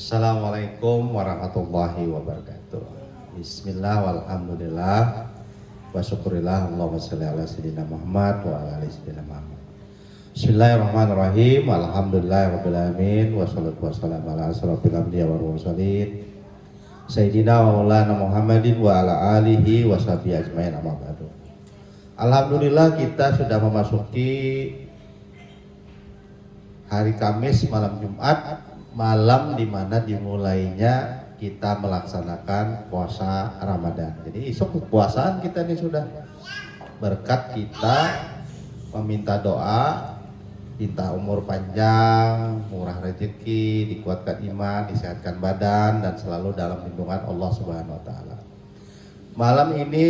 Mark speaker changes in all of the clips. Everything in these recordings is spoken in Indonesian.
Speaker 1: Assalamualaikum warahmatullahi wabarakatuh. Bismillah walhamdulillah wa syukurillah Allahumma sholli ala sayyidina Muhammad wa ala ali sayyidina Muhammad. Bismillahirrahmanirrahim. Alhamdulillahirabbil alamin wassalatu wassalamu ala asyrofil anbiya'i wal mursalin sayyidina wa maulana Muhammadin wa ala alihi washabihi ajmain amma ba'du. Alhamdulillah kita sudah memasuki hari Kamis malam Jumat, malam dimana dimulainya kita melaksanakan puasa Ramadan. Jadi esok kepuasaan kita ini sudah berkat kita meminta doa, minta umur panjang, murah rezeki, dikuatkan iman, disehatkan badan, dan selalu dalam lindungan Allah Subhanahu wa Ta'ala. Malam ini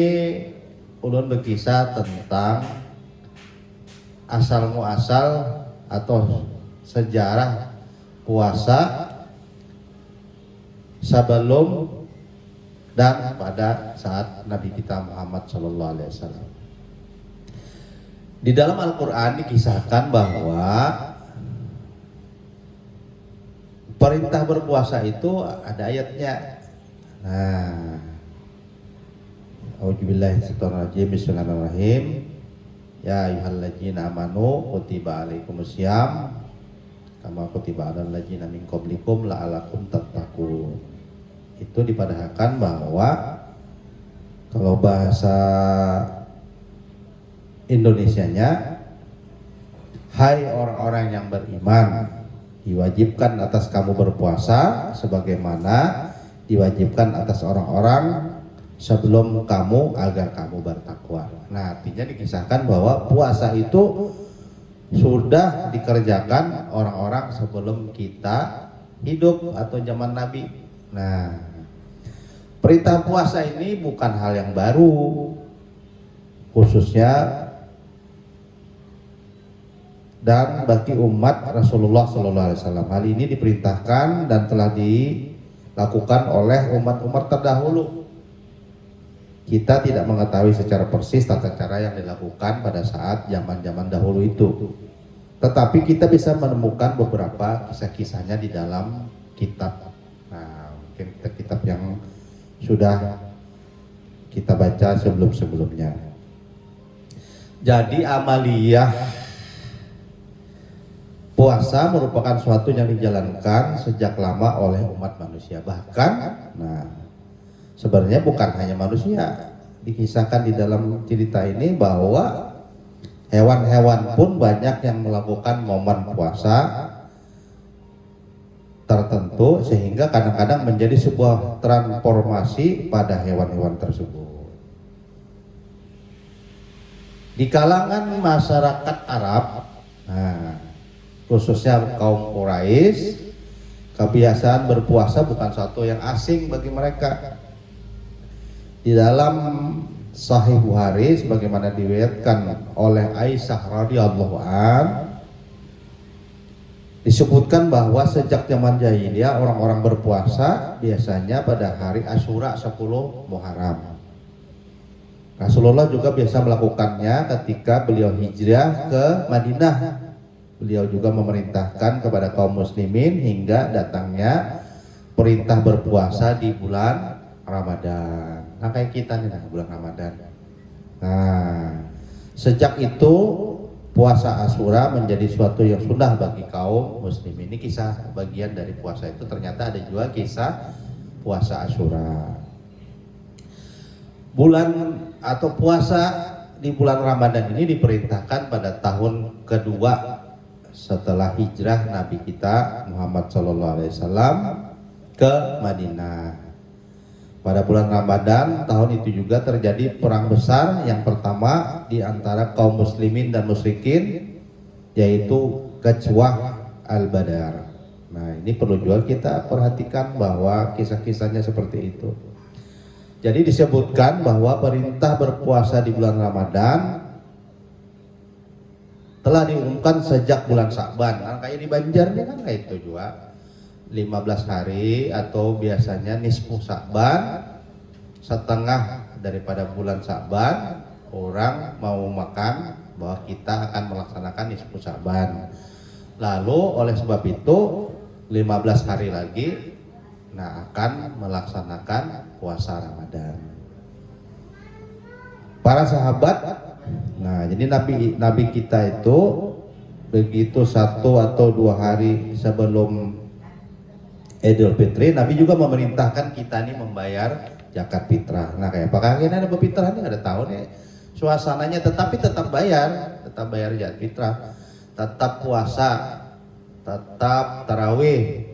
Speaker 1: ulun berkisah tentang asal muasal atau sejarah puasa sebelum dan pada saat Nabi kita Muhammad SAW. Di dalam Al-Quran dikisahkan bahwa perintah berpuasa itu ada ayatnya. Nah, A'udzubillahiminasyaitonirrajim. Bismillahirrahmanirrahim. Ya ayyuhalladzina amanu kutiba alaikumussyam kama kutiba alal ladzina min qablikum la'alakum tattaqun. Itu dipadahkan bahwa kalau bahasa Indonesianya, hai orang-orang yang beriman, diwajibkan atas kamu berpuasa sebagaimana diwajibkan atas orang-orang sebelum kamu agar kamu bertakwa. Nah, artinya dikisahkan bahwa puasa itu sudah dikerjakan orang-orang sebelum kita hidup atau zaman Nabi. Nah, perintah puasa ini bukan hal yang baru, khususnya dan bagi umat Rasulullah SAW. Hal ini diperintahkan dan telah dilakukan oleh umat-umat terdahulu. Kita tidak mengetahui secara persis tata cara yang dilakukan pada saat zaman-zaman dahulu itu. Tetapi kita bisa menemukan beberapa kisah-kisahnya di dalam kitab. Nah, mungkin kitab yang sudah kita baca sebelum-sebelumnya. Jadi amaliyah puasa merupakan suatu yang dijalankan sejak lama oleh umat manusia. Bahkan, nah, sebenarnya bukan hanya manusia. Dikisahkan di dalam cerita ini bahwa hewan-hewan pun banyak yang melakukan momen puasa tertentu sehingga kadang-kadang menjadi sebuah transformasi pada hewan-hewan tersebut. Di kalangan masyarakat Arab, nah, khususnya kaum Quraisy, kebiasaan berpuasa bukan suatu yang asing bagi mereka. Di dalam Sahih Bukhari sebagaimana diriwayatkan oleh Aisyah radhiyallahu an, disebutkan bahwa sejak zaman jahiliyah orang-orang berpuasa biasanya pada hari Asyura 10 Muharram. Rasulullah juga biasa melakukannya ketika beliau hijrah ke Madinah. Beliau juga memerintahkan kepada kaum muslimin hingga datangnya perintah berpuasa di bulan Ramadan. Nah, kayak kita nih bulan Ramadan. Nah, sejak itu puasa Asyura menjadi suatu yang sunnah bagi kaum muslimin. Ini kisah bagian dari puasa itu. Ternyata ada juga kisah puasa Asyura. Bulan atau puasa di bulan Ramadan ini diperintahkan pada tahun kedua setelah hijrah Nabi kita Muhammad SAW ke Madinah. Pada bulan Ramadan tahun itu juga terjadi perang besar yang pertama di antara kaum muslimin dan musyrikin, yaitu Ghazwah Al-Badar. Nah, ini perlu juga kita perhatikan bahwa kisah-kisahnya seperti itu. Jadi disebutkan bahwa perintah berpuasa di bulan Ramadan telah diumumkan sejak bulan Sya'ban. Nah, kayak di Banjar ini kan kayak itu juga 15 hari atau biasanya nisfu Sya'ban, setengah daripada bulan Sya'ban orang mau makan bahwa kita akan melaksanakan nisfu Sya'ban. Lalu oleh sebab itu 15 hari lagi nah akan melaksanakan puasa Ramadan. Para sahabat, nah jadi nabi kita itu begitu 1 atau 2 hari sebelum Idul Fitri, Nabi juga memerintahkan kita nih membayar zakat fitrah. Nah kayak apakah ini ada berfitrah nih, ada tahu nih suasananya, tetapi tetap bayar zakat fitrah, tetap puasa, tetap tarawih.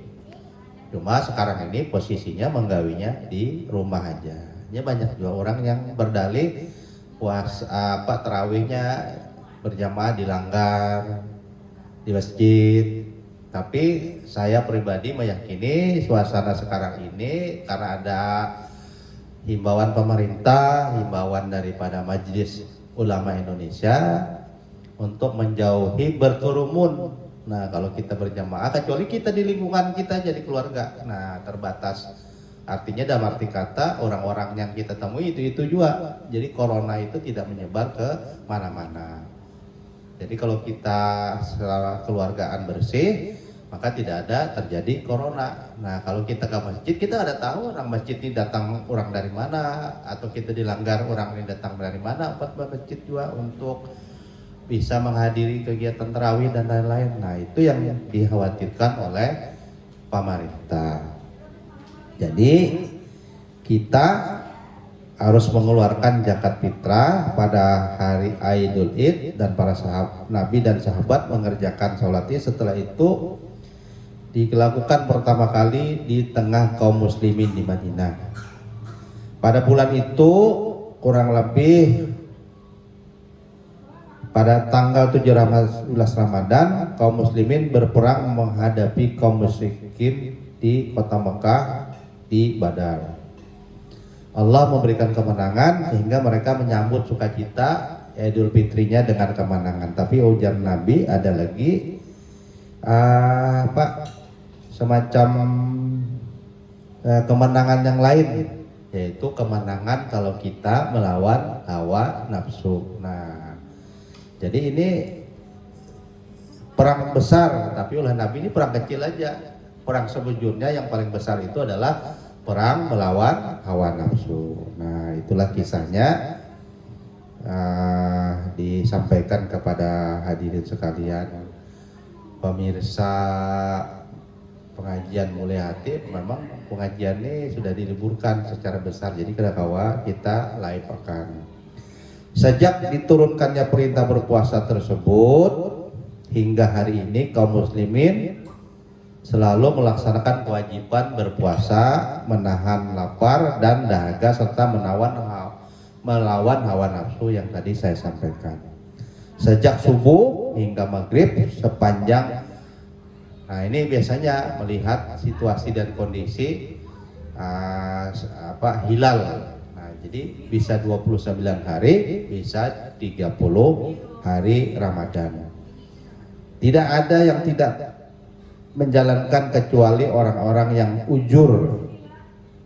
Speaker 1: Cuma sekarang ini posisinya menggawinya di rumah aja. Ya banyak juga orang yang berdalih puasa tarawihnya berjamaah dilanggar di masjid. Tapi saya pribadi meyakini suasana sekarang ini karena ada himbauan pemerintah, himbauan daripada Majelis Ulama Indonesia untuk menjauhi berkerumun. Nah kalau kita berjamaah, kecuali kita di lingkungan kita jadi keluarga, nah terbatas. Artinya dalam arti kata orang-orang yang kita temui itu juga. Jadi corona itu tidak menyebar ke mana-mana. Jadi kalau kita secara keluargaan bersih, maka tidak ada terjadi corona. Nah kalau kita ke masjid, kita ada tahu orang masjid ini datang orang dari mana, atau kita dilanggar orang ini datang dari mana. Buat masjid juga untuk bisa menghadiri kegiatan tarawih dan lain-lain. Nah itu yang dikhawatirkan oleh pemerintah. Jadi kita harus mengeluarkan zakat fitrah pada hari Idul Id, dan para sahabat Nabi dan sahabat mengerjakan sholatnya. Setelah itu dilakukan pertama kali di tengah kaum muslimin di Madinah. Pada bulan itu kurang lebih pada tanggal 17 Ramadan kaum muslimin berperang menghadapi kaum musyrikin di kota Mekah di Badar. Allah memberikan kemenangan sehingga mereka menyambut sukacita Idul Fitrinya dengan kemenangan. Tapi ujar Nabi ada lagi semacam kemenangan yang lain, yaitu kemenangan kalau kita melawan hawa nafsu. Nah, jadi ini perang besar, tapi oleh Nabi ini perang kecil aja. Perang sebujurnya yang paling besar itu adalah perang melawan hawa nafsu. Nah itulah kisahnya, disampaikan kepada hadirin sekalian. Pemirsa pengajian Mulia Hati, memang pengajian ini sudah diliburkan secara besar, jadi kedakawa kita live akan. Sejak diturunkannya perintah berpuasa tersebut hingga hari ini kaum muslimin selalu melaksanakan kewajiban berpuasa, menahan lapar dan dahaga, serta melawan hawa nafsu yang tadi saya sampaikan. Sejak subuh hingga maghrib sepanjang, nah ini biasanya melihat situasi dan kondisi hilal. Nah, jadi bisa 29 hari, bisa 30 hari Ramadan. Tidak ada yang tidak menjalankan kecuali orang-orang yang ujur,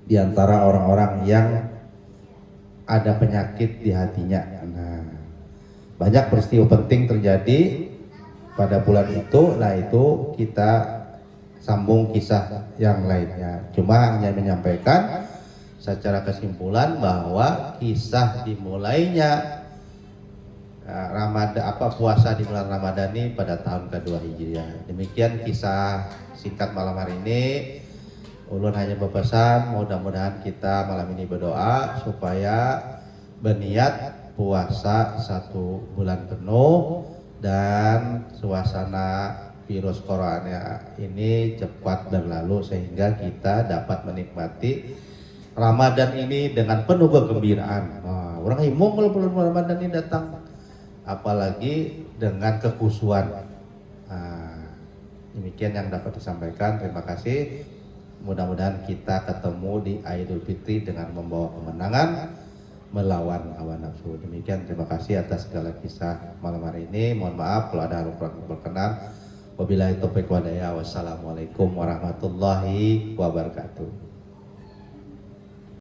Speaker 1: di antara orang-orang yang ada penyakit di hatinya. Nah, banyak peristiwa penting terjadi pada bulan itu. Nah itu kita sambung kisah yang lainnya. Cuma hanya menyampaikan secara kesimpulan bahwa kisah dimulainya puasa di bulan Ramadan ini pada tahun kedua Hijriah. Demikian kisah singkat malam hari ini. Ulun hanya berpesan, mudah-mudahan kita malam ini berdoa supaya berniat puasa 1 bulan penuh dan suasana virus corona ini cepat berlalu sehingga kita dapat menikmati Ramadan ini dengan penuh kegembiraan. Nah, orang imum kalau bulan Ramadan ini datang, apalagi dengan kekhusyuan. Nah, demikian yang dapat disampaikan. Terima kasih. Mudah-mudahan kita ketemu di Idul Fitri dengan membawa kemenangan melawan hawa nafsu. Demikian, terima kasih atas segala kisah malam hari ini. Mohon maaf kalau ada hal kurang berkenan. Wabillahi taufiq wal hidayah. Wassalamualaikum warahmatullahi wabarakatuh.